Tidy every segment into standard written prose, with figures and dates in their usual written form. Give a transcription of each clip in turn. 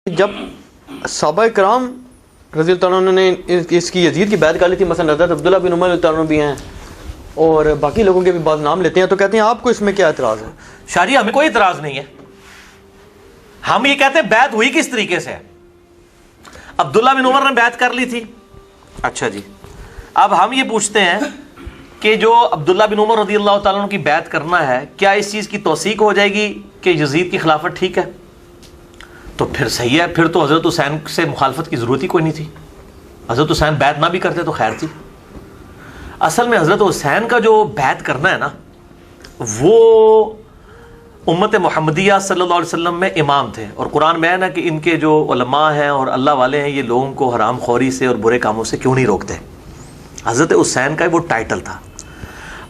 جب صحابہ کرام رضی اللہ عنہ نے اس کی یزید کی بیعت کر لی تھی، مثلا حضرت عبداللہ بن عمر رضی اللہ عنہ بھی ہیں اور باقی لوگوں کے بھی بعض نام لیتے ہیں، تو کہتے ہیں آپ کو اس میں کیا اعتراض ہے؟ شاہ ہمیں کوئی اعتراض نہیں ہے. ہم یہ کہتے ہیں بیعت ہوئی کس طریقے سے ہے. عبداللہ بن عمر نے بیعت کر لی تھی. اچھا جی، اب ہم یہ پوچھتے ہیں کہ جو عبداللہ بن عمر رضی اللہ تعالیٰ عنہ کی بیعت کرنا ہے، کیا اس چیز کی توثیق ہو جائے گی کہ یزید کی خلافت ٹھیک ہے؟ تو پھر صحیح ہے، پھر تو حضرت حسین سے مخالفت کی ضرورت ہی کوئی نہیں تھی. حضرت حسین بیعت نہ بھی کرتے تو خیر تھی. اصل میں حضرت حسین کا جو بیعت کرنا ہے نا، وہ امت محمدیہ صلی اللہ علیہ وسلم میں امام تھے، اور قرآن میں ہے نا کہ ان کے جو علماء ہیں اور اللہ والے ہیں، یہ لوگوں کو حرام خوری سے اور برے کاموں سے کیوں نہیں روکتے. حضرت حسین کا وہ ٹائٹل تھا.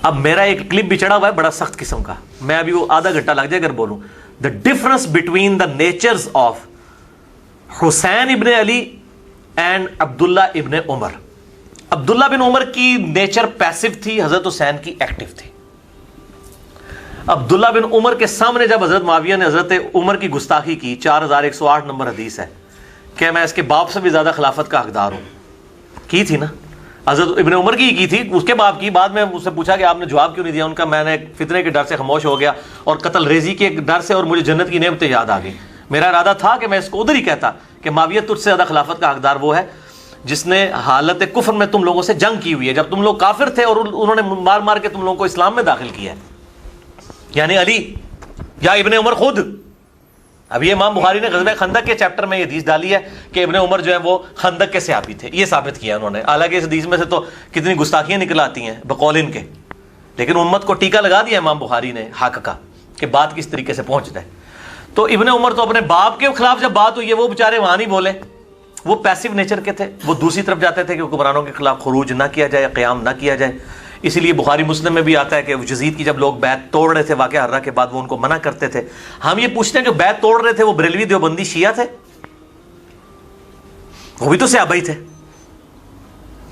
اب میرا ایک کلپ بھی چڑھا ہوا ہے بڑا سخت قسم کا، میں ابھی وہ آدھا گھنٹہ لگ جائے اگر بولوں. The difference between the natures of حسین ابن علی and عبداللہ ابن عمر. عبداللہ بن عمر کی نیچر پیسو تھی، حضرت حسین کی ایکٹیو تھی. عبداللہ بن عمر کے سامنے جب حضرت معاویہ نے حضرت عمر کی گستاخی کی، 4108 نمبر حدیث ہے کہ میں اس کے باپ سے بھی زیادہ خلافت کا حقدار ہوں، کی تھی نا حضرت ابن عمر کی تھی، اس کے باپ کی. بعد میں اس سے پوچھا کہ آپ نے جواب کیوں نہیں دیا ان کا، میں نے فتنے کے ڈر سے خاموش ہو گیا اور قتل ریزی کے ڈر سے، اور مجھے جنت کی نعمتیں یاد آ گئی. میرا ارادہ تھا کہ میں اس کو ادھر ہی کہتا کہ معاویہ تجھ سے زیادہ خلافت کا حقدار وہ ہے جس نے حالت کفر میں تم لوگوں سے جنگ کی ہوئی ہے، جب تم لوگ کافر تھے اور انہوں نے مار مار کے تم لوگوں کو اسلام میں داخل کیا ہے، یعنی علی یا ابن عمر خود. اب یہ امام بخاری نے غزوہ خندق کے چیپٹر میں یہ حدیث ڈالی ہے کہ ابن عمر جو ہے وہ خندق کے صحابی تھے، یہ ثابت کیا انہوں نے. حالانکہ اس حدیث میں سے تو کتنی گستاخیاں نکل آتی ہیں بقول ان کے، لیکن امت کو ٹیکا لگا دیا امام بخاری نے حق کا کہ بات کس طریقے سے پہنچ جائے. تو ابن عمر تو اپنے باپ کے خلاف جب بات ہوئی ہے، وہ بیچارے وہاں نہیں بولے، وہ پیسو نیچر کے تھے، وہ دوسری طرف جاتے تھے کہ حکمرانوں کے خلاف خروج نہ کیا جائے، قیام نہ کیا جائے. اسی لیے بخاری مسلم میں بھی آتا ہے کہ یزید کی جب لوگ بیعت توڑ رہے تھے واقعہ حرہ کے بعد، وہ ان کو منع کرتے تھے. ہم یہ پوچھتے ہیں جو بیعت توڑ رہے تھے وہ بریلوی دیوبندی شیعہ تھے؟ وہ بھی تو صحابہ ہی تھے.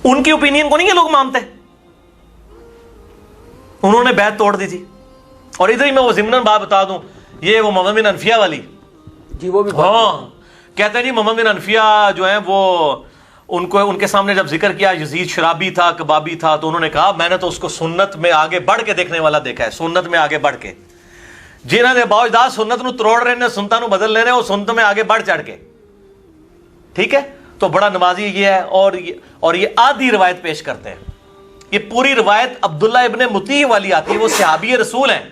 ان کی اوپینین کو نہیں یہ لوگ مانتے. انہوں نے بیعت توڑ دی تھی. اور ادھر ہی میں وہ ضمناً بات بتا دوں، یہ وہ محمد بن انفیہ والی جی، وہ بھی ہاں کہتے ہیں جی محمد بن انفیہ جو ہیں وہ ان کے سامنے جب ذکر کیا یزید شرابی تھا، کبابی تھا، تو انہوں نے کہا میں نے تو اس کو سنت میں آگے بڑھ کے دیکھنے والا دیکھا ہے، سنت میں آگے بڑھ کے. جنہوں نے باوجداد سنت نو تروڑ رہے ہیں، سنتوں نو بدل لے رہے ہیں، وہ سنت میں آگے بڑھ چڑھ کے. ٹھیک ہے، تو بڑا نمازی یہ ہے. اور یہ آدھی روایت پیش کرتے ہیں. یہ پوری روایت عبداللہ ابن مطیع والی آتی ہے، وہ صحابی رسول ہیں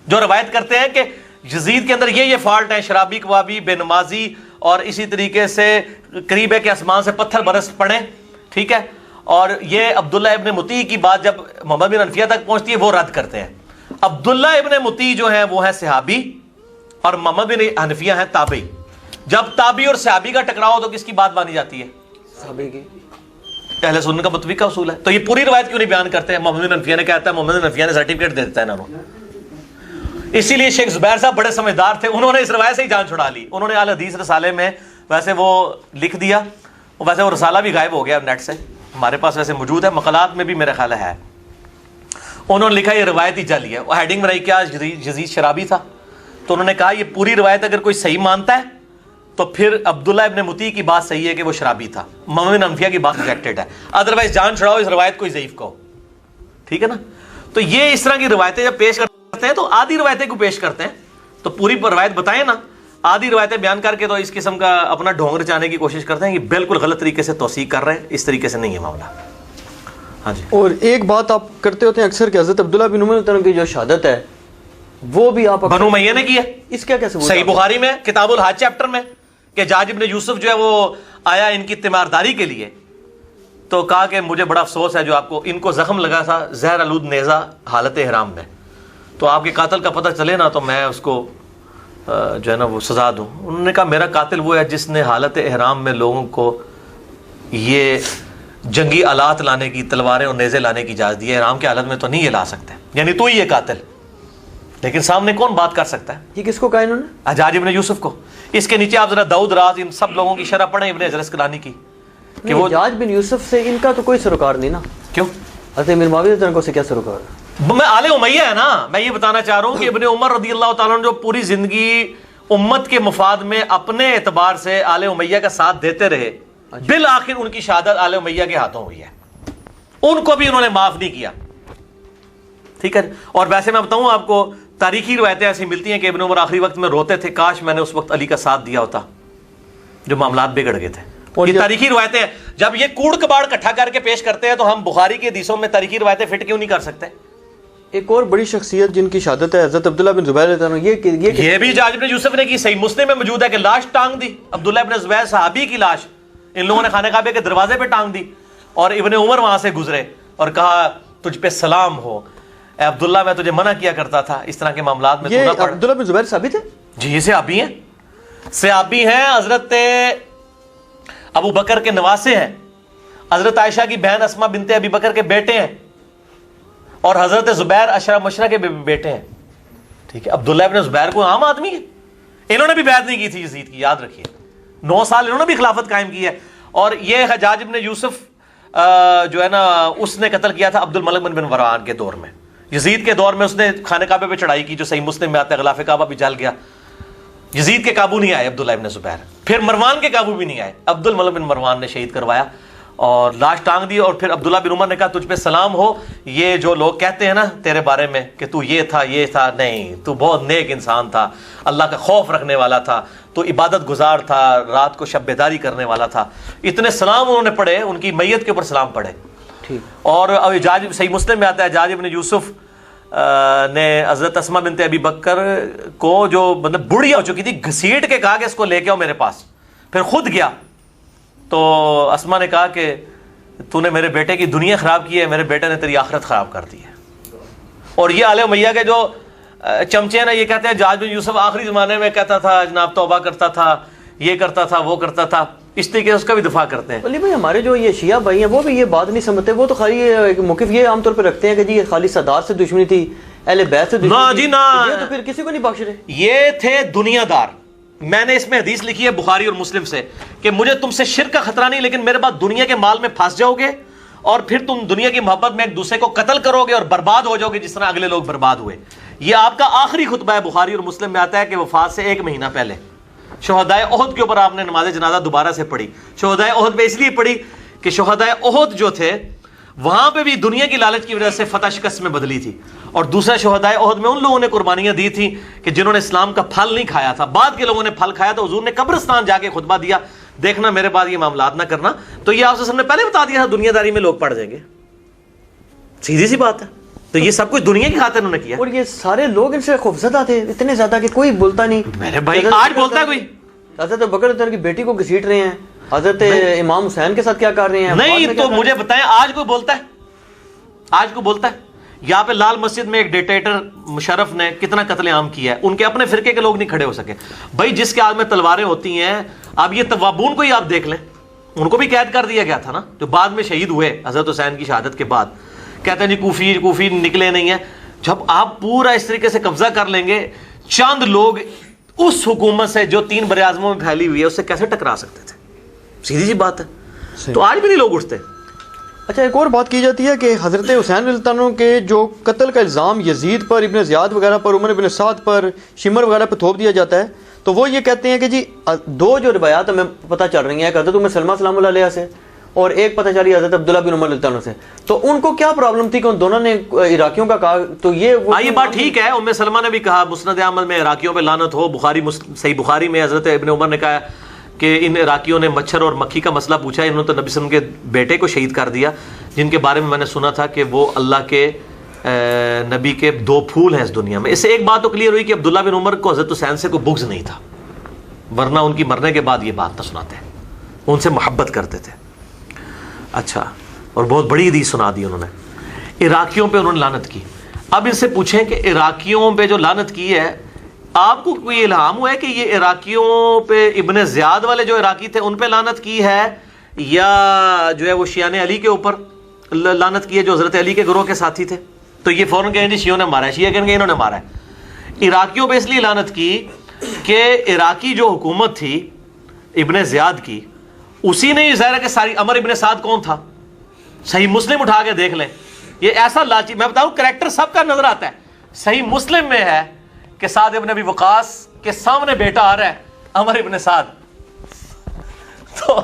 جو روایت کرتے ہیں کہ یزید کے اندر یہ فالٹ ہیں، شرابی، کبابی، بے نمازی، اور اسی طریقے سے قریب ہے کہ آسمان سے پتھر برس پڑے. ٹھیک ہے، اور یہ عبداللہ ابن مطیع کی بات جب محمد بن انفیہ تک پہنچتی ہے وہ رد کرتے ہیں. عبداللہ ابن مطیع جو ہیں وہ ہیں صحابی اور محمد بن حنفیہ ہیں تابعی. جب تابعی اور صحابی کا ٹکراؤ تو کس کی بات مانی جاتی ہے؟ صحابی کی. اہل سنت کا متفقہ اصول ہے. تو یہ پوری روایت کیوں نہیں بیان کرتے ہیں؟ محمد بن حنفیہ نے کہتا ہے، محمد بن حنفیہ نے سرٹیفکیٹ دے دیتا ہے انہوں نے. اسی لیے شیخ زبیر صاحب بڑے سمجھدار تھے، انہوں نے اس روایت سے ہی جان چھڑا لی. انہوں نے اہل حدیث رسالے میں ویسے وہ لکھ دیا، ویسے وہ رسالہ بھی غائب ہو گیا نیٹ سے، ہمارے پاس ویسے موجود ہے، مقالات میں بھی میرے خیال ہے. انہوں نے لکھا یہ روایت ہی جعلی ہے. وہ ہیڈنگ بنائی کیا یزید شرابی تھا. تو انہوں نے کہا یہ پوری روایت اگر کوئی صحیح مانتا ہے تو پھر عبداللہ ابن مطیع کی بات صحیح ہے کہ وہ شرابی تھا، محمد بن حنفیہ کی بات ریجیکٹڈ ہے. ادروائز جان چھڑاؤ اس روایت کو ضعیف کو. ٹھیک ہے نا. تو یہ اس طرح کی روایتیں جب پیش کرتے ہیں تو آدھی روایتیں کو پیش کرتے ہیں، تو پوری روایت بتائیں نا، آدھی روایتیں بیان کر کے تو اس قسم کا اپنا ڈھونگ رچانے کی کوشش کرتے ہیں. یہ بالکل غلط طریقے سے توثیق کر رہے ہیں، اس طریقے سے نہیں ہے معاملہ. ہاں جی. اور ایک بات آپ کرتے ہوتے ہیں اکثر کہ حضرت عبداللہ بن عمر کی جو شہادت ہے وہ بھی آپ بنو امیہ نے کی ہے. اس کا کیسے صحیح بخاری میں کتاب الحج چیپٹر میں کہ جاج ابن یوسف جو ہے وہ آیا ان کی تیمارداری کے لیے، تو کہا کہ مجھے بڑا افسوس ہے جو آپ کو، ان کو زخم لگا تھا زہر آلود نیزہ حالت احرام میں، تو آپ کے قاتل کا پتہ چلے نا تو میں اس کو جو ہے نا وہ سزا دوں. انہوں نے کہا میرا قاتل وہ ہے جس نے حالت احرام میں لوگوں کو یہ جنگی آلات لانے کی، تلواریں اور نیزے لانے کی اجازت دی ہے، احرام کی حالت میں تو نہیں یہ لا سکتے، یعنی تو ہی یہ قاتل. لیکن سامنے کون بات کر سکتا ہے؟ یہ کس کو کہا انہوں نے؟ حجاج ابن یوسف کو. اس کے نیچے آپ ذرا داؤد راز ان سب لوگوں کی شرح پڑھیں ابن حجر اسقلانی کی کہ وہ حجاج بن یوسف سے ان کا تو کوئی سروکار نہیں نا. کیوں؟ حضرت امیر معاویہ رضی اللہ عنہ سے کیا سروکار ہے؟ میں آل امیہ ہے نا. میں یہ بتانا چاہ رہا ہوں کہ ابن عمر رضی اللہ تعالیٰ عنہ جو پوری زندگی امت کے مفاد میں اپنے اعتبار سے آل امیہ کا ساتھ دیتے رہے، بالآخر ان کی شہادت آل امیہ کے ہاتھوں ہوئی ہے، ان کو بھی انہوں نے معاف نہیں کیا. ٹھیک ہے. اور ویسے میں بتاؤں آپ کو، تاریخی روایتیں ایسی ملتی ہیں کہ ابن عمر آخری وقت میں روتے تھے، کاش میں نے اس وقت علی کا ساتھ دیا ہوتا، جو معاملات بگڑ گئے تھے. اور یہ تاریخی روایتیں ہیں. جب یہ کوڑ کباڑ اکٹھا کر کے پیش کرتے ہیں تو ہم بخاری کی حدیثوں میں تاریخی روایتیں فٹ کیوں نہیں کر سکتے؟ ایک اور بڑی شخصیت جن کی شہادت ہے حضرت عبداللہ بن زبیر رضی اللہ عنہ. یہ بھی حجاج بن یوسف نے کی، صحیح مسلم میں موجود ہے کہ لاش ٹانگ دی، عبداللہ بن زبیر صحابی کی لاش ان لوگوں نے خانہ کعبے کے دروازے پہ ٹانگ دی، اور ابن عمر وہاں سے گزرے اور کہا تجھ پہ سلام ہو اے عبداللہ، میں تجھے منع کیا کرتا تھا اس طرح کے معاملات میں تو نہ پڑھ. عبداللہ بن زبیر صحابی تھے؟ جی، یہ صحابی ہیں، صحابی ہیں. حضرت ابو بکر کے نواسے ہیں، حضرت عائشہ کی بہن اسما بنت ابی بکر کے بیٹے ہیں، اور حضرت زبیر اشرا مشرا کے بیٹے ہیں. ٹھیک ہے. عبداللہ ابن زبیر کو عام آدمی ہے، انہوں نے بھی بیعت نہیں کی تھی یزید کی، یاد رکھیے. 9 سال انہوں نے بھی خلافت قائم کی ہے. اور یہ حجاج ابن یوسف جو ہے نا، اس نے قتل کیا تھا عبد الملک بن مروان کے دور میں، یزید کے دور میں اس نے خانہ کعبے پہ چڑھائی کی، جو صحیح مسلم میں آتا ہے، غلاف کعبہ بھی جل گیا. یزید کے قابو نہیں آئے عبداللہ ابن زبیر، پھر مروان کے قابو بھی نہیں آئے، عبد الملک بن مروان نے شہید کروایا اور لاش ٹانگ دی. اور پھر عبداللہ بن عمر نے کہا تجھ پہ سلام ہو، یہ جو لوگ کہتے ہیں نا تیرے بارے میں کہ تو یہ تھا یہ تھا، نہیں، تو بہت نیک انسان تھا، اللہ کا خوف رکھنے والا تھا، تو عبادت گزار تھا، رات کو شب بیداری کرنے والا تھا. اتنے سلام انہوں نے پڑھے، ان کی میت کے اوپر سلام پڑھے. اور حجاج صحیح مسلم میں آتا ہے حجاج ابن یوسف نے حضرت اسما بنت ابی بکر کو، جو مطلب بڑھیا ہو چکی تھی، گھسیٹ کے کہا کہ اس کو لے کے آؤ میرے پاس. پھر خود گیا تو اسما نے کہا کہ تو نے میرے بیٹے کی دنیا خراب کی ہے، میرے بیٹے نے تیری آخرت خراب کر دی ہے. اور یہ آل امیہ کے جو چمچے ہیں نا، یہ کہتے ہیں حجاج بن یوسف آخری زمانے میں کہتا تھا جناب توبہ کرتا تھا، یہ کرتا تھا وہ کرتا تھا، اس طریقے سے اس کا بھی دفاع کرتے ہیں. علی بھائی ہمارے جو یہ شیعہ بھائی ہیں وہ بھی یہ بات نہیں سمجھتے، وہ تو خالی موقف یہ عام طور پہ رکھتے ہیں کہ جی یہ خالی سادات سے دشمنی تھی، اہل بیت سے دشمنی نا جی نا، یہ تو پھر کسی کو نہیں بخش رہے. یہ تھے دنیا دار. میں نے اس میں حدیث لکھی ہے بخاری اور مسلم سے کہ مجھے تم سے شرک کا خطرہ نہیں، لیکن میرے بعد دنیا کے مال میں پھنس جاؤ گے اور پھر تم دنیا کی محبت میں ایک دوسرے کو قتل کرو گے اور برباد ہو جاؤ گے جس طرح اگلے لوگ برباد ہوئے. یہ آپ کا آخری خطبہ ہے، بخاری اور مسلم میں آتا ہے کہ وفات سے 1 مہینہ پہلے شہدائے احد کے اوپر آپ نے نماز جنازہ دوبارہ سے پڑھی. شہدائے احد پہ اس لیے پڑھی کہ شہدائے احد جو تھے وہاں پہ بھی دنیا کی لالچ کی وجہ سے فتح شکست میں بدلی تھی، اور دوسرا شہدائے احد میں ان لوگوں نے قربانیاں دی تھیں کہ جنہوں نے اسلام کا پھل نہیں کھایا تھا. بعد کے لوگوں نے پھل کھایا تو حضور نے قبرستان جا کے خطبہ دیا، دیکھنا میرے بعد یہ معاملات نہ کرنا. تو یہ آپ سے ہم نے پہلے بتا دیا تھا، دنیا داری میں لوگ پڑ جائیں گے، سیدھی سی بات ہے. تو یہ سب کچھ دنیا کی خاطر انہوں نے کیا. اور یہ سارے لوگ ان سے خوفزدہ تھے اتنے زیادہ کہ کوئی بولتا نہیں. میرے بھائی آج بولتا ہے کوئی؟ حضرت بکر کی بیٹی کو گھسیٹ رہے ہیں، حضرت امام حسین کے ساتھ کیا کر رہے ہیں؟ نہیں تو مجھے بتائیں آج کوئی بولتا ہے؟ آج کوئی بولتا ہے؟ یہاں پہ لال مسجد میں ایک ڈکٹیٹر مشرف نے کتنا قتل عام کیا ہے، ان کے اپنے فرقے کے لوگ نہیں کھڑے ہو سکے. بھائی جس کے ہاتھ میں تلواریں ہوتی ہیں، اب یہ توابون کو ہی آپ دیکھ لیں، ان کو بھی قید کر دیا گیا تھا نا، جو بعد میں شہید ہوئے حضرت حسین کی شہادت کے بعد. کہتے ہیں جی کوفی نکلے نہیں ہیں. جب آپ پورا اس طریقے سے قبضہ کر لیں گے، چند لوگ اس حکومت سے جو 3 براعظموں میں پھیلی ہوئی ہے اس سے کیسے ٹکرا سکتے تھے؟ سیدھی سی بات ہے. تو آج بھی نہیں لوگ اٹھتے. اچھا ایک اور بات کی جاتی ہے کہ حضرت حسین رضی اللہ عنہ کے جو قتل کا الزام یزید پر، ابن زیاد وغیرہ پر، عمر بن سعد پر، شمر وغیرہ پر تھوپ دیا جاتا ہے، تو وہ یہ کہتے ہیں کہ جی 2 جو روایات ہمیں پتہ چل رہی ہیں، ایک حضرت ام سلمہ سلام اللہ علیہ سے اور ایک پتہ چلی حضرت عبداللہ بن عمر رضی اللہ عنہ سے. تو ان کو کیا پرابلم تھی کہ ان دونوں نے عراقیوں کا کہا؟ تو یہ بات ٹھیک ہے، ام سلمہ نے بھی کہا مسند احمد میں عراقیوں پہ لعنت ہو. صحیح بخاری میں حضرت ابن عمر نے کہا کہ ان عراقیوں نے مچھر اور مکھی کا مسئلہ پوچھا، انہوں نے تو نبی صلی اللہ علیہ وسلم کے بیٹے کو شہید کر دیا، جن کے بارے میں میں نے سنا تھا کہ وہ اللہ کے نبی کے 2 پھول ہیں اس دنیا میں. اس سے ایک بات تو کلیئر ہوئی کہ عبداللہ بن عمر کو حضرت حسین سے کوئی بغض نہیں تھا، ورنہ ان کی مرنے کے بعد یہ بات نہ سناتے، ان سے محبت کرتے تھے. اچھا، اور بہت بڑی حدیث سنا دی انہوں نے. عراقیوں پہ انہوں نے لعنت کی. اب ان سے پوچھیں کہ عراقیوں پہ جو لعنت کی ہے، آپ کو کوئی الہام ہوا ہے کہ یہ عراقیوں پہ ابن زیاد والے جو عراقی تھے ان پہ لعنت کی ہے، یا جو ہے وہ شیعہ علی کے اوپر لعنت کی ہے جو حضرت علی کے گروہ کے ساتھی تھے؟ تو یہ فوراً کہیں گے شیعوں نے مارا ہے، شیعہ کہیں گے انہوں نے مارا ہے. عراقیوں پہ اس لیے لعنت کی کہ عراقی جو حکومت تھی ابن زیاد کی، اسی نے یہ ظاہر ہے کہ ساری. عمر ابن سعد کون تھا؟ صحیح مسلم اٹھا کے دیکھ لیں، یہ ایسا لالچی، میں بتاؤں کریکٹر سب کا نظر آتا ہے. صحیح مسلم میں ہے کہ سعد ابن ابی وقاص کہ سامنے بیٹا آ رہا ہے عمر ابن سعد, تو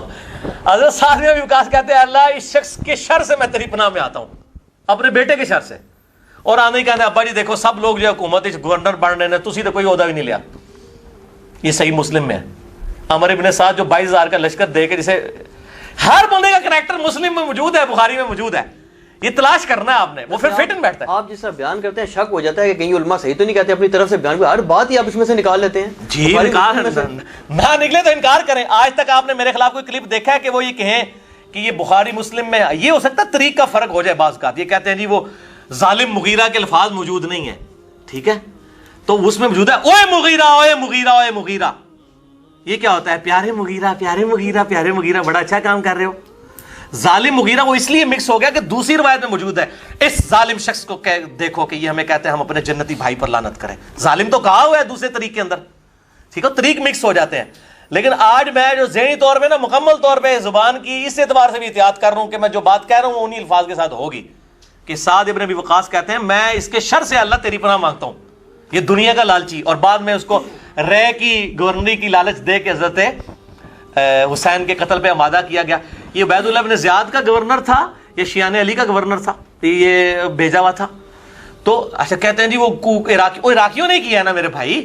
حضرت سعد بن ابی وقاص کہتے ہیں اللہ اس شخص کے شر سے میں تیری پناہ میں آتا ہوں, اپنے بیٹے کے شر سے. اور آنے ہی کہتے ہیں ابا جی دیکھو سب لوگ جو حکومت گورنر بن رہے ہیں, تسی تو کوئی عہدہ بھی نہیں لیا. یہ صحیح مسلم میں ہے. عمر ابن سعد جو 22,000 کا لشکر دے کے, جسے ہر بندے کا کریکٹر مسلم میں موجود ہے, بخاری میں موجود ہے, یہ تلاش کرنا ہے آپ نے, وہ پھر فٹ ان بیٹھتا ہے. آپ جس طرح بیان کرتے ہیں شک ہو جاتا ہے کہ کہیں علماء صحیح تو نہیں کہتے اپنی طرف سے بیان, ہر بات ہی آپ اس میں سے نکال لیتے ہیں. جی نہ نکلے تو انکار کریں. آج تک آپ نے میرے خلاف کوئی کلپ دیکھا ہے کہ وہ یہ کہیں کہ یہ بخاری مسلم میں, یہ ہو سکتا ہے طریق کا فرق ہو جائے بعض کا, یہ کہتے ہیں جی وہ ظالم مغیرہ کے الفاظ موجود نہیں ہیں, ٹھیک ہے, تو اس میں موجود ہے اوے مغیرہ اوے مغیرہ اوے مغیرہ. یہ کیا ہوتا ہے پیارے مغیرہ پیارے مغیرہ پیارے مغیرہ, بڑا اچھا کام کر رہے ہو. ظالم مغیرہ وہ اس لیے مکس ہو گیا کہ دوسری روایت میں موجود ہے اس ظالم شخص کو دیکھو کہ یہ ہمیں کہتے ہیں ہم اپنے جنتی بھائی پر لعنت کریں. ظالم تو کہا ہوا ہے دوسرے طریق کے اندر, ٹھیک ہے, طریق مکس ہو جاتے ہیں. لیکن آج میں جو ذہنی طور پہ نا مکمل طور پہ زبان کی اس اعتبار سے بھی احتیاط کر رہا ہوں کہ میں جو بات کہہ رہا ہوں انہی الفاظ کے ساتھ ہوگی, کہ سعد ابن ابی وقاص کہتے ہیں میں اس کے شر سے اللہ تیری پناہ مانگتا ہوں, یہ دنیا کا لالچی. اور بعد میں اس کو رے کی گورنری کی لالچ دے کے حضرت حسین کے قتل پہ آمادہ کیا گیا. یہ عبید اللہ بن زیاد کا گورنر تھا, یہ شیعان علی کا گورنر تھا, یہ بھیجا ہوا تھا. تو اچھا کہتے ہیں جی وہ عراقیوں نے کیا نا میرے بھائی,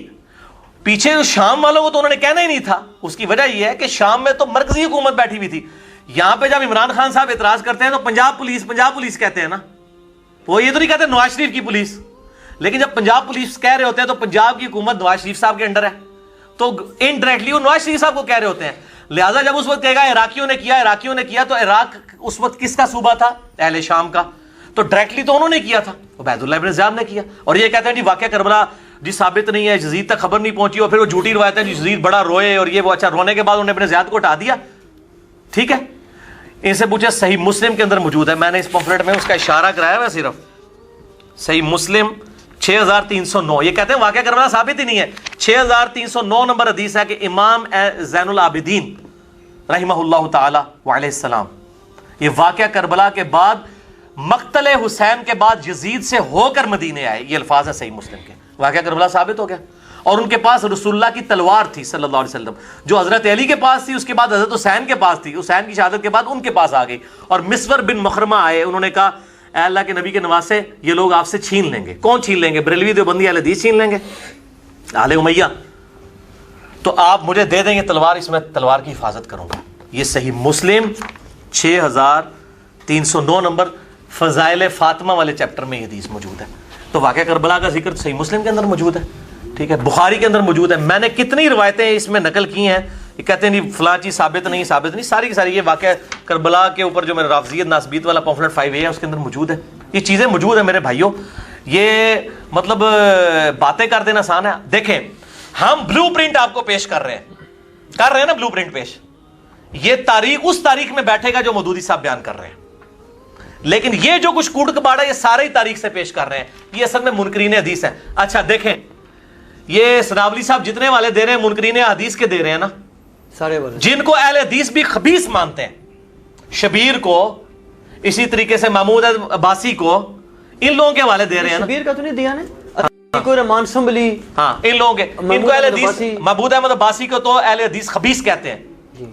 پیچھے شام والوں کو تو انہوں نے کہنا ہی نہیں تھا. اس کی وجہ یہ ہے کہ شام میں تو مرکزی حکومت بیٹھی ہوئی تھی. یہاں پہ جب عمران خان صاحب اعتراض کرتے ہیں تو پنجاب پولیس کہتے ہیں نا, وہ یہ تو نہیں کہتے نواز شریف کی پولیس, لیکن جب پنجاب پولیس کہہ رہے ہوتے ہیں تو پنجاب کی حکومت نواز شریف صاحب کے انڈر ہے, تو انڈائریکٹلی وہ نواز شریف صاحب کو کہہ رہے ہوتے ہیں. لہٰذا جب اس وقت کہے گا عراقیوں نے کیا تو عراق اس وقت کس کا صوبہ تھا, اہل شام کا, تو ڈائریکٹلی تو انہوں نے کیا تھا, عبید اللہ بن زیاد نے کیا. اور یہ کہتے ہیں جی واقعہ کربلا جی ثابت نہیں ہے, یزید تک خبر نہیں پہنچی, اور پھر وہ جھوٹی روایت ہے یزید بڑا روئے اور یہ وہ. اچھا رونے کے بعد انہوں نے ابن زیاد کو ہٹا دیا, ٹھیک ہے. ان سے پوچھا صحیح مسلم کے اندر موجود ہے, میں نے اس پمفلٹ میں اس کا اشارہ کرایا ہوا صرف, صحیح مسلم 6309. یہ کہتے ہیں واقعہ کربلا ثابت ہی نہیں ہے. 6309 نمبر حدیث ہے کہ امام زین العابدین رحمہ اللہ تعالی وعلیہ السلام یہ واقعہ کربلا کے بعد مقتل حسین کے بعد یزید سے ہو کر مدینے آئے. یہ الفاظ ہے صحیح مسلم کے, واقعہ کربلا ثابت ہو گیا. اور ان کے پاس رسول اللہ کی تلوار تھی صلی اللہ علیہ وسلم, جو حضرت علی کے پاس تھی, اس کے بعد حضرت حسین کے پاس تھی, حسین کی شہادت کے بعد ان کے پاس آ گئی. اور مسور بن مخرمہ آئے, انہوں نے کہا اے اللہ کے نبی کے نواسے یہ لوگ آپ سے چھین لیں گے. کون چھین لیں گے؟ بریلوی دیوبندی اہل حدیث چھین لیں گے, آل امیہ. تو آپ مجھے دے دیں گے تلوار, اس میں تلوار کی حفاظت کروں گا. یہ صحیح مسلم 6309 نمبر فضائل فاطمہ والے چیپٹر میں یہ حدیث موجود ہے. تو واقعہ کربلا کا ذکر صحیح مسلم کے اندر موجود ہے, ٹھیک ہے, بخاری کے اندر موجود ہے. میں نے کتنی روایتیں اس میں نقل کی ہیں, یہ کہتے ہیں نہیں فلاں چیز ثابت نہیں, ساری کی ساری یہ واقعہ کربلا کے اوپر جو میرا رافضیت ناسبیت والا پمفلٹ 5A ہے اس کے اندر موجود ہے. یہ چیزیں موجود ہیں میرے بھائیوں. یہ مطلب باتیں کر دینا آسان ہے. دیکھیں ہم بلو پرنٹ آپ کو پیش کر رہے ہیں نا, بلو پرنٹ پیش. یہ تاریخ اس تاریخ میں بیٹھے گا جو مودودی صاحب بیان کر رہے ہیں, لیکن یہ جو کچھ کوڑ کباڑا یہ سارے ہی تاریخ سے پیش کر رہے ہیں, یہ اصل میں منکرین حدیث ہیں. اچھا دیکھیں یہ سنابلی صاحب جتنے والے دے رہے ہیں منکرین حدیث کے دے رہے ہیں نا, سارے والے جن کو اہل حدیث بھی خبیث مانتے ہیں, شبیر کو, اسی طریقے سے محمود عباسی کو, ان لوگوں کے حوالے دے رہے ہیں نا. شبیر کا تو نہیں دیا نے, کوئی رحمان سنبلی, ہاں ان لوگوں کے, ان کو اہل حدیث, محمود احمد عباسی کو تو اہل حدیث خبیث کہتے ہیں,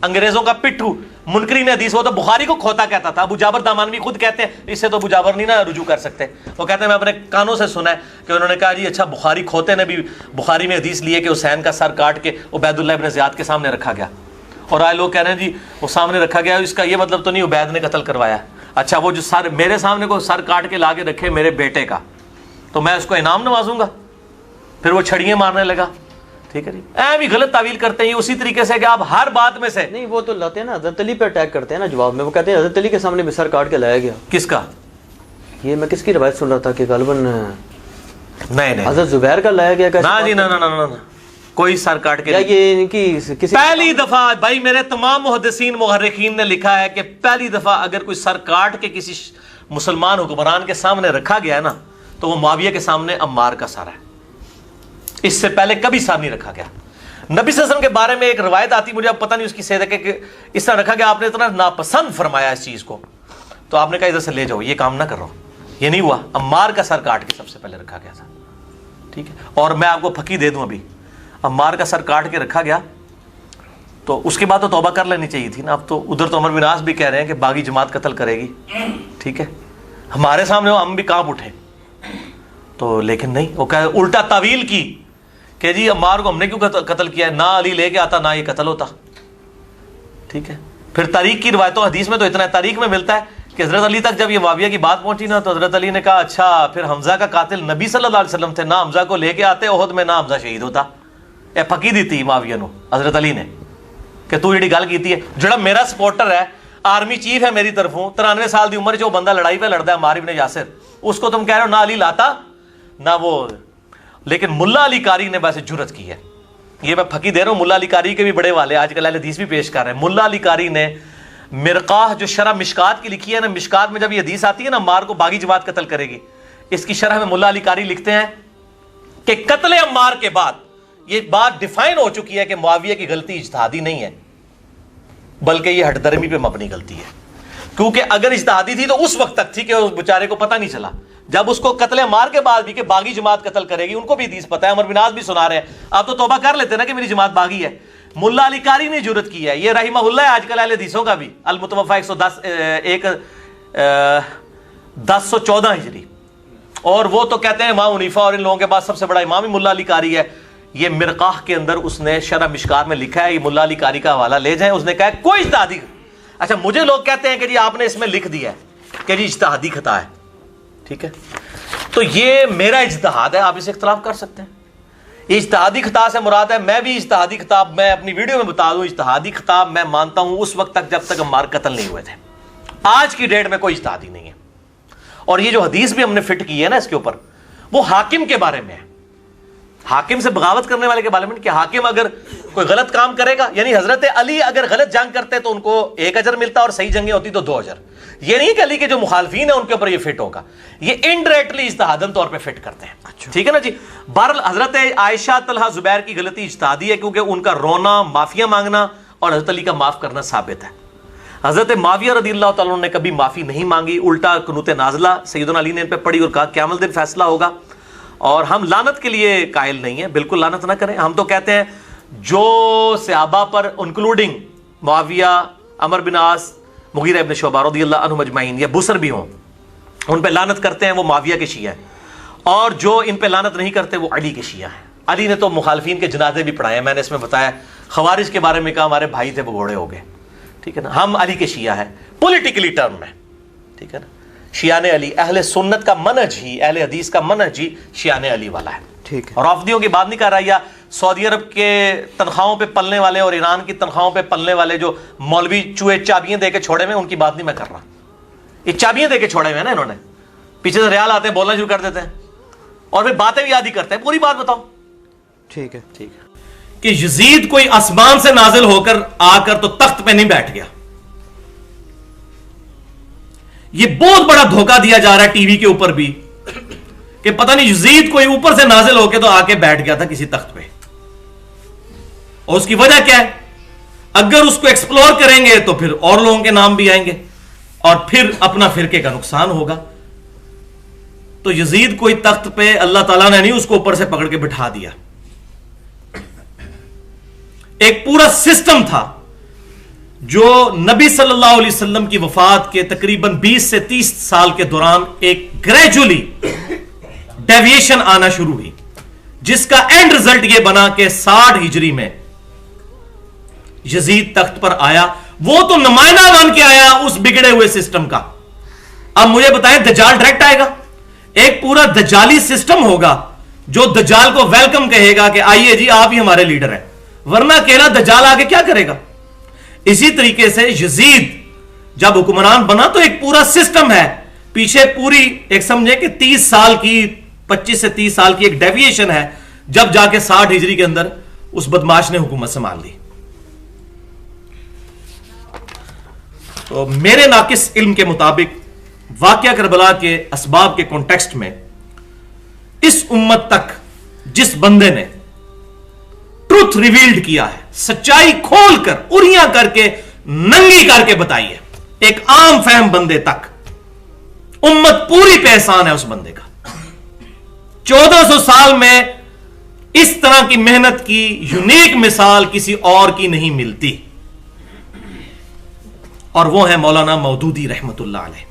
انگریزوں کا پٹھو. منکرین حدیث وہ تو بخاری کو کھوتا کہتا تھا. ابو جابر دامانوی خود کہتے ہیں, اس سے تو ابو جابر نہیں نا رجوع کر سکتے, وہ کہتے ہیں میں اپنے کانوں سے سنا ہے کہ انہوں نے کہا جی اچھا بخاری کھوتے نے بھی بخاری میں حدیث لیے کہ حسین کا سر کاٹ کے عبید اللہ ابن زیاد کے سامنے رکھا گیا, اور آئے لوگ کہہ رہے ہیں جی وہ سامنے رکھا گیا, اس کا یہ مطلب تو نہیں عبید نے قتل کروایا. اچھا وہ جو سر میرے سامنے کو سر کاٹ کے لا کے رکھے میرے بیٹے کا, تو میں اس کو انعام نوازوں گا, پھر وہ چھڑیاں مارنے لگا. ٹھیک ہے جی, اے بھی غلط تعویل کرتے ہیں اسی طریقے سے کہ آپ ہر بات میں سے نہیں, وہ تو لاتے ہیں نا حضرت علی پہ اٹیک کرتے ہیں نا جواب میں, وہ کہتے ہیں حضرت علی کے سامنے بھی سر کاٹ کے لایا گیا. کس کا؟ یہ میں کس کی روایت سن رہا تھا کہ غالباً نہیں حضرت زبیر کا لایا گیا. نا جی نا, کوئی سر کاٹ کے, یہ ان کی کسی پہلی دفعہ بھائی میرے تمام محدثین مورخین نے لکھا ہے کہ پہلی دفعہ اگر کوئی سر کاٹ کے کسی مسلمان حکمران کے سامنے رکھا گیا ہے نا تو وہ معاویہ کے سامنے عمار کا سر ہے. اس سے پہلے کبھی سر نہیں رکھا گیا. نبی صلی اللہ علیہ وسلم کے بارے میں ایک روایت آتی, مجھے اب پتہ نہیں اس کی صحت ہے کہ اس طرح رکھا گیا, آپ نے اتنا ناپسند فرمایا اس چیز کو, تو آپ نے کہا ادھر سے لے جاؤ, یہ کام نہ کرو. یہ نہیں ہوا, عمار کا سر کاٹ کے سب سے پہلے رکھا گیا تھا. ٹھیک ہے, اور میں آپ کو پھکی دے دوں ابھی, عمار کا سر کاٹ کے رکھا گیا تو اس کے بعد تو توبہ کر لینی چاہیے تھی نا. اب تو ادھر تو عمر بن عاص بھی کہہ رہے ہیں کہ باغی جماعت قتل کرے گی, ٹھیک ہے, ہمارے سامنے ہم بھی کانپ اٹھے. تو لیکن نہیں, وہ الٹا تعویل کی کہ جی عمار کو ہم نے کیوں قتل کیا ہے, نہ علی لے کے آتا نہ یہ قتل ہوتا, ٹھیک ہے. پھر تاریخ کی روایتوں حدیث میں تو اتنا ہے, تاریخ میں ملتا ہے کہ حضرت علی تک جب یہ معاویہ کی بات پہنچی نا تو حضرت علی نے کہا اچھا پھر حمزہ کا قاتل نبی صلی اللہ علیہ وسلم تھے, نہ حمزہ کو لے کے آتے احد میں, نہ حمزہ شہید ہوتا. اے پکی دیتی معاویہ نو حضرت علی نے کہ تو یہ گل کیتی ہے. جڑا میرا سپورٹر ہے, آرمی چیف ہے میری طرفوں, 93 سال دی عمر جو بندہ لڑائی پہ لڑتا ہے عمار ابن یاسر, اس کو تم کہہ رہے ہو نہ علی لاتا نہ وہ. لیکن ملا علی قاری نے ویسے جرت کی ہے, یہ میں پھکی دے رہا ہوں, ملا علی قاری کے بھی بڑے والے آج کل اہل حدیث بھی پیش کر رہے ہیں. ملا علی قاری نے مرقاہ جو شرح مشکات کی لکھی ہے نا, مشکات میں جب یہ حدیث آتی ہے نا عمار کو باغی جماعت قتل کرے گی, اس کی شرح میں ملا علی قاری لکھتے ہیں کہ قتل عمار کے بعد یہ بات ڈیفائن ہو چکی ہے کہ معاویہ کی غلطی اجتہادی نہیں ہے بلکہ یہ ہٹ درمی پہ مبنی غلطی ہے. کیونکہ اگر اجتہادی تھی تو اس وقت تک تھی کہ اس بیچارے کو پتہ نہیں چلا. جب اس کو قتل عمار کے بعد بھی کہ باغی جماعت قتل کرے گی, ان کو بھی حدیث پتہ ہے, عمر بن عاص بھی سنا رہے ہیں, آپ تو توبہ کر لیتے نا کہ میری جماعت باغی ہے. ملا علی قاری نے جرت کی ہے, یہ رحمہ اللہ ہے آج کل اہل حدیثوں کا بھی, المتوفا 1014 ہجری, اور وہ تو کہتے ہیں امام حنیفہ اور ان لوگوں کے بعد سب سے بڑا امام ہی ملا علی قاری ہے. یہ مرقاہ کے اندر اس نے شرح مشکات میں لکھا ہے, یہ ملا علی قاری کا حوالہ لے جائیں, اس نے کہا ہے کوئی اجتہادی. اچھا مجھے لوگ کہتے ہیں کہ جی آپ نے اس میں لکھ دیا ہے کہ جی اجتہادی خطا ہے, ٹھیک ہے, تو یہ میرا اجتہاد ہے, آپ اسے اختلاف کر سکتے ہیں. اجتہادی خطا سے مراد ہے, میں بھی اجتہادی خطاب میں اپنی ویڈیو میں بتا دوں, اجتہادی خطاب میں مانتا ہوں اس وقت تک جب تک عمار قتل نہیں ہوئے تھے. آج کی ڈیٹ میں کوئی اجتہادی نہیں ہے. اور یہ جو حدیث بھی ہم نے فٹ کی ہے نا اس کے اوپر, وہ حاکم کے بارے میں ہے, حاکم سے بغاوت کرنے والے کے بارے میں, کہ حاکم اگر کوئی غلط کام کرے گا, یعنی حضرت علی اگر غلط جنگ کرتے تو ان کو 1 اجر ملتا اور صحیح جنگیں ہوتی تو 2 اجر. یہ نہیں کہ علی کے جو مخالفین ہیں ان کے اوپر یہ فٹ ہوگا, یہ انڈائریکٹلی اجتہادن طور پہ فٹ کرتے ہیں, ٹھیک ہے نا جی. بہرحال حضرت عائشہ طلحہ زبیر کی غلطی اجتہادی ہے کیونکہ ان کا رونا, معافیاں مانگنا اور حضرت علی کا معاف کرنا ثابت ہے. حضرت معاویہ رضی اللہ تعالیٰ عنہ نے کبھی معافی نہیں مانگی, الٹا قنوت نازلہ سیدنا علی نے ان پہ پڑھی اور کہا قیامت دن فیصلہ ہوگا. اور ہم لعنت کے لیے قائل نہیں ہیں, بالکل لعنت نہ کریں. ہم تو کہتے ہیں جو صحابہ پر انکلوڈنگ معاویہ, عمر بن عاص, مغیرہ ابن شعبہ رضی اللہ عنہم اجمعین, یا بسر بھی ہوں, ان پہ لعنت کرتے ہیں وہ معاویہ کے شیعہ ہیں, اور جو ان پہ لعنت نہیں کرتے وہ علی کے شیعہ ہیں. علی نے تو مخالفین کے جنازے بھی پڑھائے ہیں, میں نے اس میں بتایا. خوارج کے بارے میں کہا ہمارے بھائی تھے وہ گھوڑے ہو گئے, ٹھیک ہے نا. ہم علی کے شیعہ ہیں پولیٹیکلی ٹرم میں, ٹھیک ہے نا. شیعان علی, اہل سنت کا منہج ہی, اہل حدیث کا منہج ہی شیعان علی والا ہے, ٹھیک ہے. اور رافضیوں کی بات نہیں کر رہا, یا سعودی عرب کے تنخواہوں پہ پلنے والے اور ایران کی تنخواہوں پہ پلنے والے جو مولوی چوہے چابیاں دے کے چھوڑے ہوئے, ان کی بات نہیں میں کر رہا. یہ چابیاں دے کے چھوڑے ہوئے ہیں نا انہوں نے, پیچھے سے ریال آتے ہیں بولنا شروع کر دیتے ہیں اور پھر باتیں بھی یاد ہی کرتے ہیں. پوری بات بتاؤ, ٹھیک ہے, ٹھیک ہے, کہ یزید کوئی آسمان سے نازل ہو کر آ کر تو تخت پہ نہیں بیٹھ گیا. یہ بہت بڑا دھوکہ دیا جا رہا ہے ٹی وی کے اوپر بھی کہ پتہ نہیں یزید کوئی اوپر سے نازل ہو کے تو آ کے بیٹھ گیا تھا کسی تخت پہ. اور اس کی وجہ کیا ہے؟ اگر اس کو ایکسپلور کریں گے تو پھر اور لوگوں کے نام بھی آئیں گے اور پھر اپنا فرقے کا نقصان ہوگا. تو یزید کوئی تخت پہ اللہ تعالیٰ نے نہیں اس کو اوپر سے پکڑ کے بٹھا دیا. ایک پورا سسٹم تھا جو نبی صلی اللہ علیہ وسلم کی وفات کے تقریباً 20 سے 30 سال کے دوران ایک گریجولی ڈیویشن آنا شروع ہوئی, جس کا اینڈ رزلٹ یہ بنا کہ 60 ہجری میں یزید تخت پر آیا. وہ تو نمائندہ بن کے آیا اس بگڑے ہوئے سسٹم کا. اب مجھے بتائیں دجال ڈائریکٹ آئے گا؟ ایک پورا دجالی سسٹم ہوگا جو دجال کو ویلکم کہے گا کہ آئیے جی آپ ہی ہمارے لیڈر ہیں, ورنہ اکیلا دجال آگے کیا کرے گا. اسی طریقے سے یزید جب حکمران بنا تو ایک پورا سسٹم ہے پیچھے, پوری ایک سمجھے کہ 30 سال کی 25 سے 30 سال کی ایک ڈیویشن ہے, جب جا کے 60 ہجری کے اندر اس بدماش نے حکومت سنبھال لی. تو میرے ناقص علم کے مطابق واقعہ کربلا کے اسباب کے کانٹیکسٹ میں اس امت تک جس بندے نے ٹروتھ ریویلڈ کیا ہے, سچائی کھول کر اریاں کر کے ننگی کر کے بتائی ہے, ایک عام فہم بندے تک, امت پوری پہ احسان ہے اس بندے کا. 1400 سال میں اس طرح کی محنت کی یونیک مثال کسی اور کی نہیں ملتی، اور وہ ہے مولانا مودودی رحمت اللہ علیہ،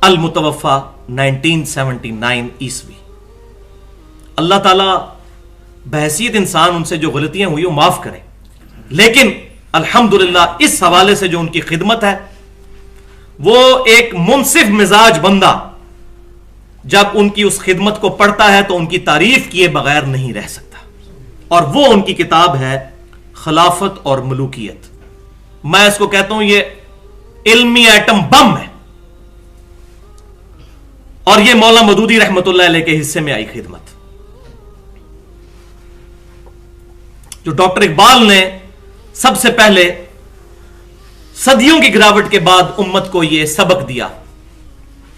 المتوفا 1979 عیسوی۔ اللہ تعالیٰ بحیثیت انسان ان سے جو غلطیاں ہوئی وہ معاف کرے، لیکن الحمدللہ اس حوالے سے جو ان کی خدمت ہے، وہ ایک منصف مزاج بندہ جب ان کی اس خدمت کو پڑھتا ہے تو ان کی تعریف کیے بغیر نہیں رہ سکتا، اور وہ ان کی کتاب ہے خلافت اور ملوکیت۔ میں اس کو کہتا ہوں یہ علمی ایٹم بم ہے، اور یہ مولانا مودودی رحمت اللہ علیہ کے حصے میں آئی خدمت، جو ڈاکٹر اقبال نے سب سے پہلے صدیوں کی گراوٹ کے بعد امت کو یہ سبق دیا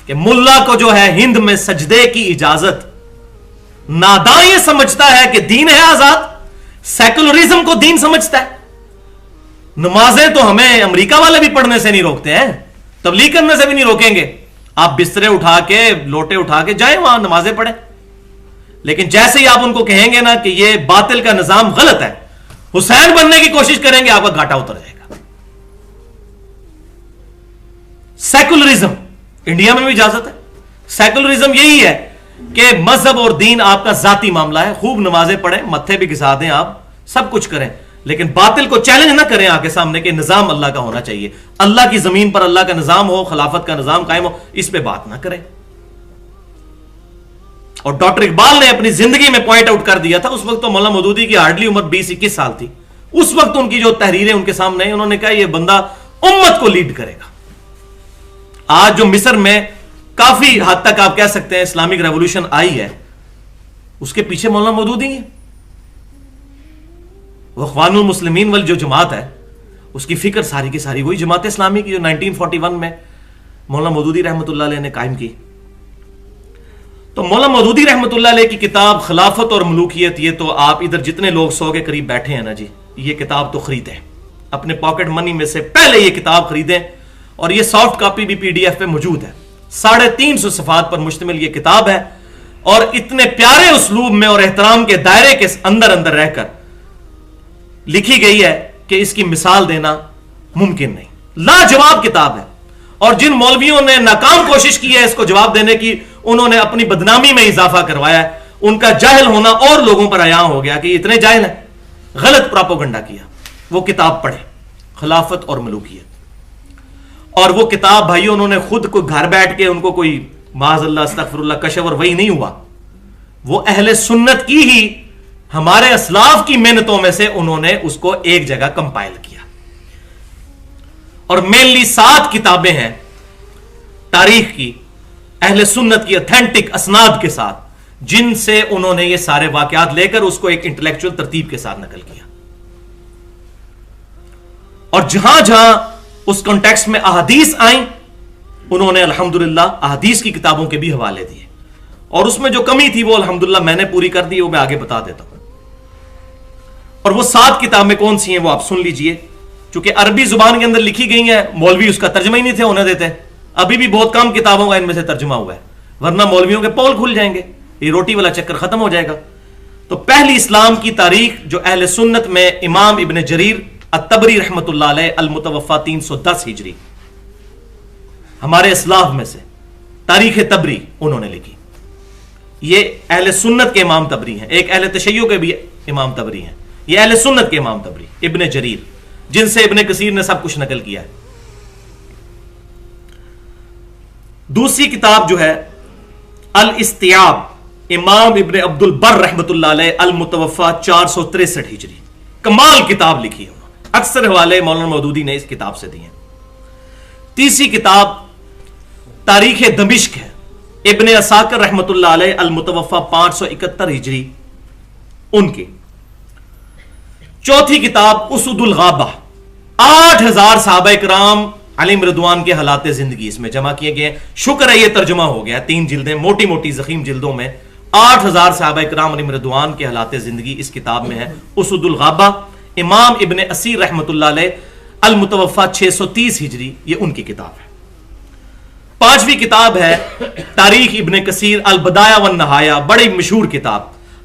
کہ ملا کو جو ہے ہند میں سجدے کی اجازت، ناداں یہ سمجھتا ہے کہ دین ہے آزاد، سیکولرزم کو دین سمجھتا ہے۔ نمازیں تو ہمیں امریکہ والے بھی پڑھنے سے نہیں روکتے ہیں، تبلیغ کرنے سے بھی نہیں روکیں گے، آپ بسترے اٹھا کے لوٹے اٹھا کے جائیں وہاں نمازیں پڑھیں، لیکن جیسے ہی آپ ان کو کہیں گے نا کہ یہ باطل کا نظام غلط ہے، حسین بننے کی کوشش کریں گے، آپ کا گھاٹا اتر جائے گا۔ سیکولرزم انڈیا میں بھی اجازت ہے، سیکولرزم یہی ہے کہ مذہب اور دین آپ کا ذاتی معاملہ ہے، خوب نمازیں پڑھیں، متھے بھی گھسا دیں، آپ سب کچھ کریں، لیکن باطل کو چیلنج نہ کریں آگے سامنے کہ نظام اللہ کا ہونا چاہیے، اللہ کی زمین پر اللہ کا نظام ہو، خلافت کا نظام قائم ہو، اس پہ بات نہ کریں۔ اور ڈاکٹر اقبال نے اپنی زندگی میں پوائنٹ آؤٹ کر دیا تھا، اس وقت تو مولانا مودودی کی ہارڈلی عمر 20-21 سال تھی، اس وقت ان کی جو تحریریں ان کے سامنے ہیں، انہوں نے کہا یہ بندہ امت کو لیڈ کرے گا۔ آج جو مصر میں کافی حد تک آپ کہہ سکتے ہیں اسلامک ریولوشن آئی ہے، اس کے پیچھے مولانا مودودی ہیں۔ وہ اخوان المسلمین وال جو جماعت ہے، اس کی فکر ساری کی ساری وہی جماعت اسلامی کی جو 1941 میں مولانا مودودی رحمت اللہ علیہ نے قائم کی۔ تو مولانا مودودی رحمت اللہ علیہ کی کتاب خلافت اور ملوکیت، یہ تو آپ ادھر جتنے لوگ 100 کے قریب بیٹھے ہیں نا جی، یہ کتاب تو خریدیں، اپنے پاکٹ منی میں سے پہلے یہ کتاب خریدیں، اور یہ سافٹ کاپی بھی PDF پہ موجود ہے، 350 صفحات پر مشتمل یہ کتاب ہے، اور اتنے پیارے اسلوب میں اور احترام کے دائرے کے اندر رہ کر لکھی گئی ہے کہ اس کی مثال دینا ممکن نہیں، لاجواب کتاب ہے۔ اور جن مولویوں نے ناکام کوشش کی ہے اس کو جواب دینے کی، انہوں نے اپنی بدنامی میں اضافہ کروایا ہے، ان کا جاہل ہونا اور لوگوں پر عیاں ہو گیا کہ یہ اتنے جاہل ہیں، غلط پراپوگنڈا کیا۔ وہ کتاب پڑھیں، خلافت اور ملوکیت، اور وہ کتاب بھائی انہوں نے خود کو گھر بیٹھ کے، ان کو کوئی معاذ اللہ استغفر اللہ کشف اور وہی نہیں ہوا، وہ اہل سنت کی ہی ہمارے اسلاف کی محنتوں میں سے انہوں نے اس کو ایک جگہ کمپائل کیا، اور مینلی 7 کتابیں ہیں تاریخ کی اہل سنت کی اتھینٹک اسناد کے ساتھ، جن سے انہوں نے یہ سارے واقعات لے کر اس کو ایک انٹلیکچوئل ترتیب کے ساتھ نقل کیا، اور جہاں جہاں اس کانٹیکسٹ میں احادیث آئیں انہوں نے الحمدللہ احادیث کی کتابوں کے بھی حوالے دیے، اور اس میں جو کمی تھی وہ الحمدللہ میں نے پوری کر دی، وہ میں آگے بتا دیتا ہوں۔ اور وہ 7 کتابیں کون سی ہیں وہ آپ سن لیجئے، چونکہ عربی زبان کے اندر لکھی گئی ہیں، مولوی اس کا ترجمہ ہی نہیں تھے ہونے دیتے، ابھی بھی بہت کم کتابوں کا ان میں سے ترجمہ ہوا ہے، ورنہ مولویوں کے پول کھل جائیں گے، یہ روٹی والا چکر ختم ہو جائے گا۔ تو پہلی اسلام کی تاریخ جو اہل سنت میں امام ابن جریر الطبری رحمت اللہ علیہ المتوفا 310 ہجری، ہمارے اسلاف میں سے تاریخ تبری انہوں نے لکھی، یہ اہل سنت کے امام تبری ہیں، ایک اہل تشیع کے بھی امام تبری ہیں، یہ اہل سنت کے امام تبری ابن جریر، جن سے ابن کثیر نے سب کچھ نقل کیا ہے۔ دوسری کتاب جو ہے الاستیاب، امام ابن عبد البر رحمت اللہ علیہ المتوفا 463 ہجری، کمال کتاب لکھی ہے، اکثر حوالے مولانا مودودی نے اس کتاب سے دیے ہیں۔ تیسری کتاب تاریخ دمشق ہے، ابن عساکر رحمت اللہ علیہ المتوفا 571 ہجری ان کی۔ چوتھی کتاب اسد الغابہ، 8000 صحابہ کرام علیہم رضوان کے حالات زندگی اس میں جمع کیے گئے ہیں، شکر ہے یہ ترجمہ ہو گیا، 3 جلدیں موٹی موٹی زخیم جلدوں میں 8000 صحابہ کرام علیہم رضوان کے حالات زندگی اس کتاب میں ہے، اسد الغابہ، امام ابن اسیر رحمت اللہ علیہ المتوفا 630 ہجری، یہ ان کی کتاب ہے۔ 5ویں کتاب ہے تاریخ ابن کثیر البدایہ والنہایہ، بڑی مشہور کتاب،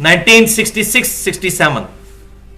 1966-67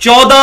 14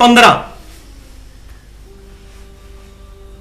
15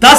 10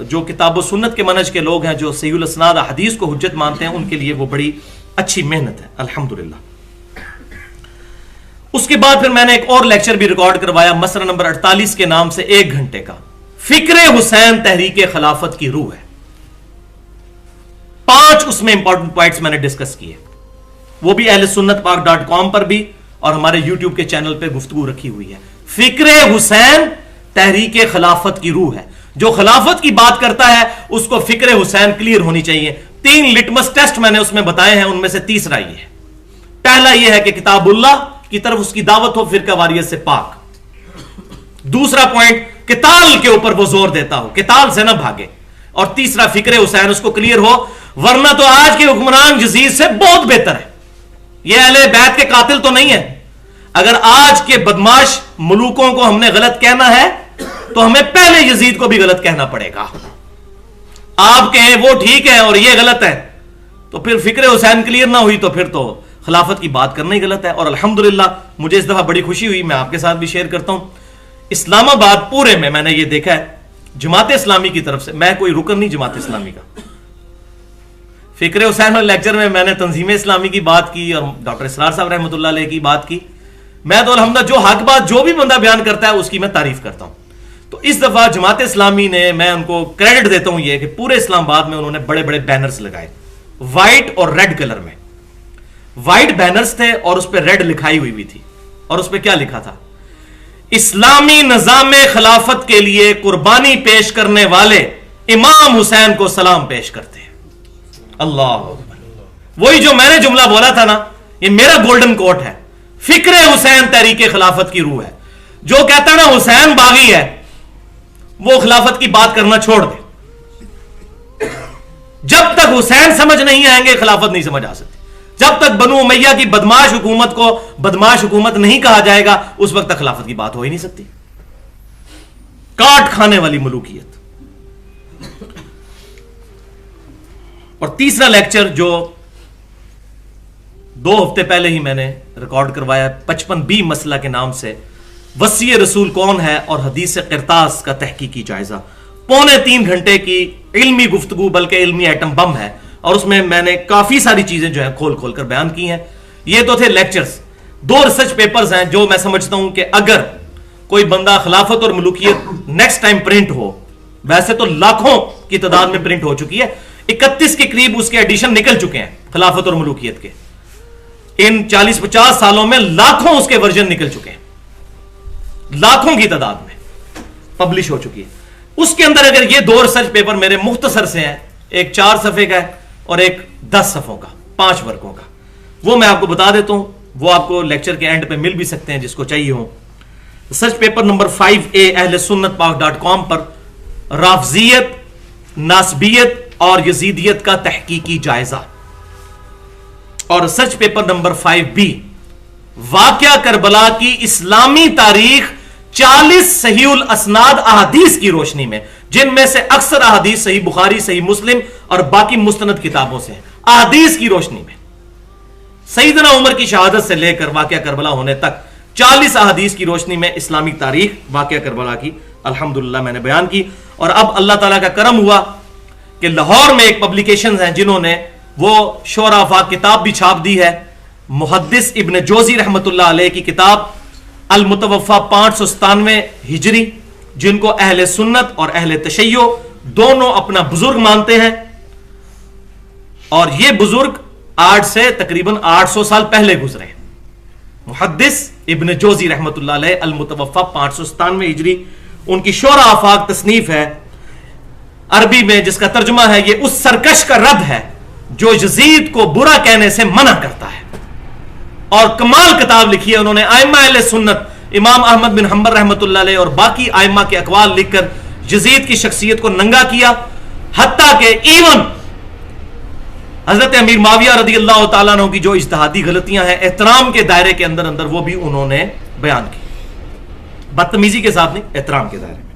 جو کتاب و سنت کے منہج کے لوگ ہیں, جو صحیح الاسناد حدیث کو حجت مانتے ہیں, ان کے لیے وہ بڑی اچھی محنت ہے الحمدللہ. اس کے بعد پھر میں نے ایک اور لیکچر بھی ریکارڈ کروایا, مسئلہ نمبر 48 کے نام سے, 1 گھنٹے کا. فکر حسین تحریک خلافت کی روح ہے. 5 اس میں امپورٹنٹ پوائنٹس میں نے ڈسکس کیے, وہ بھی اہل سنت پاک.com پر بھی اور ہمارے یوٹیوب کے چینل پہ گفتگو رکھی ہوئی ہے. فکر حسین تحریک خلافت کی روح ہے. جو خلافت کی بات کرتا ہے اس کو فکر حسین کلیئر ہونی چاہیے. 3 لٹمس ٹیسٹ میں نے اس میں بتائے ہیں, ان میں سے تیسرا یہ ہے. پہلا یہ ہے کہ کتاب اللہ کی طرف اس کی دعوت ہو, فرقہ واریت سے پاک. دوسرا پوائنٹ, قتال کے اوپر وہ زور دیتا ہو, قتال سے نہ بھاگے. اور تیسرا, فکر حسین اس کو کلیئر ہو, ورنہ تو آج کے حکمران یزید سے بہت بہتر ہے. یہ اہل بیت کے قاتل تو نہیں ہے. اگر آج کے بدماش ملوکوں کو ہم نے غلط کہنا ہے تو ہمیں پہلے یزید کو بھی غلط کہنا پڑے گا. آپ کہیں وہ ٹھیک ہے اور یہ غلط ہے, تو پھر فکر حسین کلیئر نہ ہوئی تو پھر تو خلافت کی بات کرنا ہی غلط ہے. اور الحمدللہ مجھے اس دفعہ بڑی خوشی ہوئی, میں آپ کے ساتھ بھی شیئر کرتا ہوں, اسلام آباد پورے میں نے یہ دیکھا ہے, جماعت اسلامی کی طرف سے, میں کوئی رکن نہیں جماعت اسلامی کا, فکر حسین والے لیکچر میں نے تنظیم اسلامی کی بات کی اور ڈاکٹر اسرار صاحب رحمۃ اللہ علیہ کی بات کی. میں تو الحمدللہ جو حق بات جو بھی بندہ بیان کرتا ہے اس کی میں تعریف کرتا ہوں. تو اس دفعہ جماعت اسلامی نے, میں ان کو کریڈٹ دیتا ہوں یہ کہ پورے اسلام آباد میں انہوں نے بڑے بڑے بینرز لگائے, وائٹ اور ریڈ کلر میں. وائٹ بینرز تھے اور اس پہ ریڈ لکھائی ہوئی تھی, اور اس پہ کیا لکھا تھا, اسلامی نظام خلافت کے لیے قربانی پیش کرنے والے امام حسین کو سلام پیش کرتے ہیں. اللہ اکبر. وہی جو میں نے جملہ بولا تھا نا, یہ میرا گولڈن کوٹ ہے. فکر حسین تحریک خلافت کی روح ہے. جو کہتا ہے نا حسین باغی ہے, وہ خلافت کی بات کرنا چھوڑ دے. جب تک حسین سمجھ نہیں آئیں گے خلافت نہیں سمجھ آ سکتی. جب تک بنو امیہ کی بدماش حکومت کو بدماش حکومت نہیں کہا جائے گا, اس وقت تک خلافت کی بات ہو ہی نہیں سکتی. کاٹ کھانے والی ملوکیت. اور تیسرا لیکچر جو 2 ہفتے پہلے ہی میں نے ریکارڈ کروایا, 55B مسئلہ کے نام سے, وصی رسول کون ہے اور حدیث قرطاس کا تحقیقی جائزہ. 2.25 گھنٹے کی علمی گفتگو, بلکہ علمی ایٹم بم ہے, اور اس میں میں نے کافی ساری چیزیں جو ہیں کھول کھول کر بیان کی ہیں. یہ تو تھے لیکچرز. 2 ریسرچ پیپرز ہیں جو میں سمجھتا ہوں کہ اگر کوئی بندہ خلافت اور ملوکیت نیکسٹ ٹائم پرنٹ ہو, ویسے تو لاکھوں کی تعداد میں پرنٹ ہو چکی ہے, 31 کے قریب اس کے ایڈیشن نکل چکے ہیں خلافت اور ملوکیت کے. ان 40-50 سالوں میں لاکھوں اس کے ورژن نکل چکے ہیں, لاکھوں کی تعداد میں پبلش ہو چکی ہے. اس کے اندر اگر یہ 2 ریسرچ پیپر میرے مختصر سے ہیں, ایک 4 صفحے کا ہے اور ایک 10 صفحوں کا, 5 ورقوں کا, وہ میں آپ کو بتا دیتا ہوں. وہ آپ کو لیکچر کے اینڈ پہ مل بھی سکتے ہیں جس کو چاہیے ہو. ریسرچ پیپر نمبر 5A اہل سنت پاک.com پر رافضیت, ناسبیت اور یزیدیت کا تحقیقی جائزہ. اور ریسرچ پیپر نمبر 5B واقعہ کربلا کی اسلامی تاریخ 40 صحیح الاسناد احادیث کی روشنی میں, جن میں سے اکثر احادیث صحیح بخاری, صحیح مسلم اور باقی مستند کتابوں سے ہیں. احادیث کی روشنی میں سیدنا عمر کی شہادت سے لے کر واقعہ کربلا ہونے تک 40 احادیث کی روشنی میں اسلامی تاریخ واقعہ کربلا کی الحمدللہ میں نے بیان کی. اور اب اللہ تعالیٰ کا کرم ہوا کہ لاہور میں ایک پبلیکیشنز ہیں جنہوں نے وہ شعراء آفاق کتاب بھی چھاپ دی ہے. محدث ابن جوزی رحمت اللہ علیہ کی کتاب المتوفا 597 ہجری, جن کو اہل سنت اور اہل تشیع دونوں اپنا بزرگ مانتے ہیں, اور یہ بزرگ آج سے تقریباً 800 سال پہلے گزرے. محدث ابن جوزی رحمت اللہ علیہ, المتوفا 597 ہجری, ان کی شعراء آفاق تصنیف ہے عربی میں, جس کا ترجمہ ہے یہ اس سرکش کا رد ہے جو یزید کو برا کہنے سے منع کرتا ہے. اور کمال کتاب لکھی ہے انہوں نے ائمہ اہل سنت امام احمد بن حنبل رحمت اللہ علیہ اور باقی ائمہ کے اقوال لکھ کر یزید کی شخصیت کو ننگا کیا, حتیٰ کہ ایون حضرت امیر معاویہ رضی اللہ تعالیٰ عنہ کی جو اجتہادی غلطیاں ہیں احترام کے دائرے کے اندر وہ بھی انہوں نے بیان کی, بدتمیزی کے ساتھ نہیں, احترام کے دائرے میں.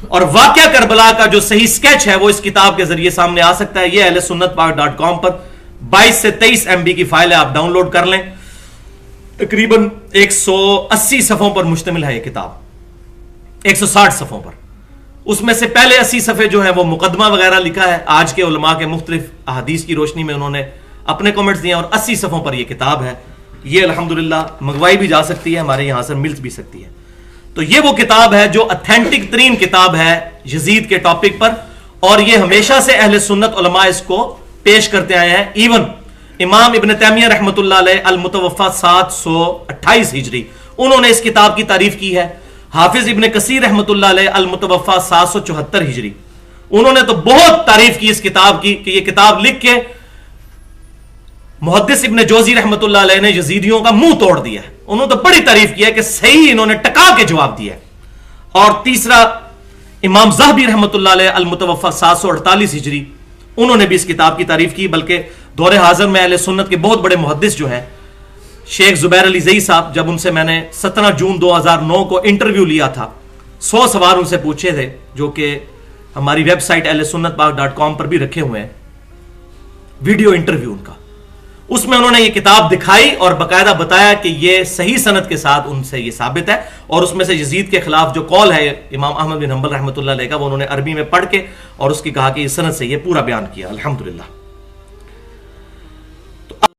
اور واقعہ کربلا کا جو صحیح سکیچ ہے وہ اس کتاب کے ذریعے سامنے آ سکتا ہے. یہ اہل سنت پاک.com پر 22 سے 23 MB کی فائل ہے, آپ ڈاؤن لوڈ کر لیں. تقریباً 180 صفحوں پر مشتمل ہے یہ کتاب, 160 صفحوں پر. اس میں سے پہلے 80 صفحے جو ہیں وہ مقدمہ وغیرہ لکھا ہے آج کے علماء کے مختلف احادیث کی روشنی میں انہوں نے اپنے کمنٹس دیے، اور 80 صفحوں پر یہ کتاب ہے. یہ الحمدللہ منگوائی بھی جا سکتی ہے، ہمارے یہاں سے مل بھی سکتی ہے. تو یہ وہ کتاب ہے جو اتھینٹک ترین کتاب ہے یزید کے ٹاپک پر، اور یہ ہمیشہ سے اہل سنت علماء اس کو پیش کرتے آئے ہیں. ایون امام ابن تیمیہ رحمۃ اللہ علیہ المتوفا 728 ہجری، انہوں نے اس کتاب کی تعریف کی ہے. حافظ ابن کثیر رحمۃ اللہ علیہ المتوفا 774 ہجری، انہوں نے تو بہت تعریف کی اس کتاب کی کہ یہ کتاب لکھ کے محدث ابن جوزی رحمۃ اللہ علیہ نے یزیدیوں کا منہ توڑ دیا ہے. انہوں نے تو بڑی تعریف کی ہے کہ صحیح انہوں نے ٹکا کے جواب دیا ہے. اور تیسرا امام ذہبی رحمۃ اللہ علیہ المتوفا 748 ہجری، انہوں نے بھی اس کتاب کی تعریف کی. بلکہ دور حاضر میں اہل سنت کے بہت بڑے محدث جو ہیں شیخ زبیر علی زئی صاحب، جب ان سے میں نے 17 جون 2009 کو انٹرویو لیا تھا، 100 سوال ان سے پوچھے تھے جو کہ ہماری ویب سائٹ ahlsunnatpak.com پر بھی رکھے ہوئے ہیں، ویڈیو انٹرویو ان کا. اس میں انہوں نے یہ کتاب دکھائی اور باقاعدہ بتایا کہ یہ صحیح سند کے ساتھ ان سے یہ ثابت ہے. اور اس میں سے یزید کے خلاف جو قول ہے امام احمد بن حنبل رحمۃ اللہ علیہ کا، وہ انہوں نے عربی میں پڑھ کے اور اس کی کہا کہ یہ سند سے یہ پورا بیان کیا. الحمدللہ.